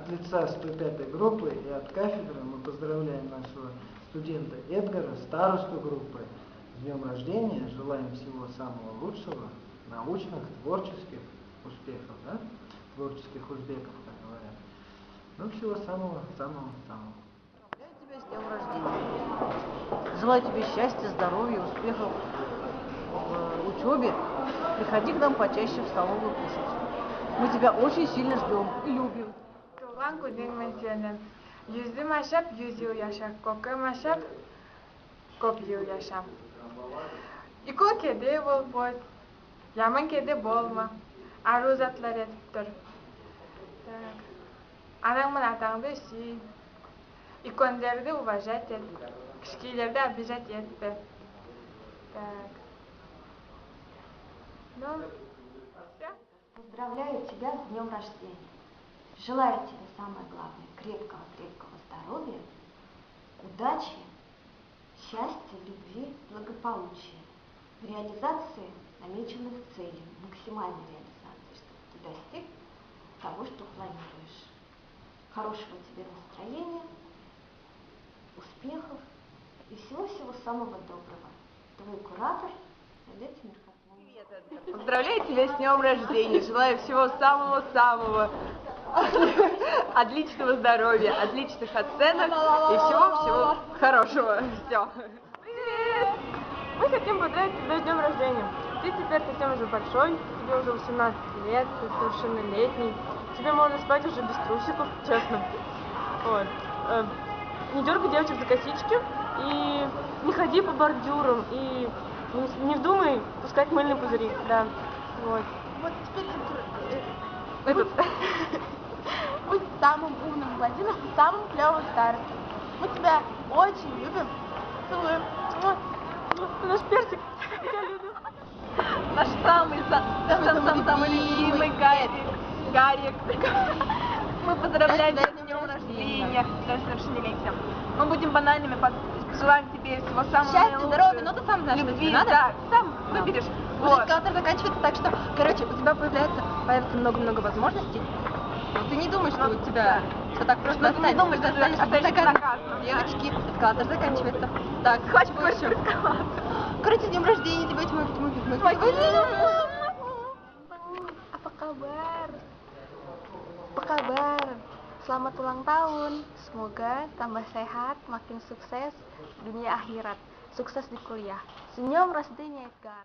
от лица 105-й группы и от кафедры мы поздравляем нашего студента Эдгара, старосту группы, с днем рождения. Желаем всего самого лучшего, научных, творческих успехов, да? Творческих узбеков, как говорят. Ну, всего самого-самого. Поздравляю тебя с днем рождения. Желаю тебе счастья, здоровья, успехов в учебе. Приходи к нам почаще в столовую кушать. Мы тебя очень сильно ждем и любим. Туған күнің сенің. Yüzüm ашап, 100 yıl yaşa. Kokum ашап, көп yıl yaşa. İkol kedi bol boz. Yaman kedi bolma. Arı zatlar etip dur. Anamın atağında сүй. Икондерді уважать et. Кішкейлерді обижать етпе. Так. Ну, все. Поздравляю тебя с днем рождения. Желаю тебе самое главное крепкого-крепкого здоровья, удачи, счастья, любви, благополучия, в реализации намеченных целей, максимальной реализации, чтобы ты достиг того, что планируешь. Хорошего тебе настроения, успехов и всего-всего самого доброго. Твой куратор Надежда Мирхатманова. Привет, поздравляю тебя с днем рождения. Желаю всего самого-самого. Отличного здоровья, отличных оценок и всего-всего хорошего. Все. Привет! Мы хотим поздравить тебя с днем рождения. Ты теперь совсем уже большой, тебе уже 18 лет, ты совершеннолетний. Тебе можно спать уже без трусиков, честно. Вот. Не дергай девочек за косички и не ходи по бордюрам и не вздумай пускать мыльные пузыри. Да. Вот. Вот теперь Этот. будь самым умным блондином и самым клевым старостом. Мы тебя очень любим. Целуем. Ты наш персик. Я люблю. Наш самый любимый Гарик. Мы поздравляем тебя с днем рождения, с совершеннолетием. Мы будем банальными, пожелаем тебе всего самого Счастья, наилучшего. здоровья, ну ты сам знаешь, что любви, тебе надо. да, сам выберешь. Уже Вот. эскалатор заканчивается, так что, короче, у тебя появится много-много возможностей. Но ты не думаешь, что у тебя все так просто Ну, ты не останется. думаешь, что ты останешься останешься безнаказанным. безнаказанным. Девочки, эскалатор заканчивается. Так, Хватит что больше еще? эскалатора. Короче, с днем рождения тебя, тьмы. Apa kabar? Apa kabar? Selamat ulang tahun. Semoga tambah sehat, makin sukses dunia akhirat. Sukses di kuliah. Senyum Rasdenya Edgar.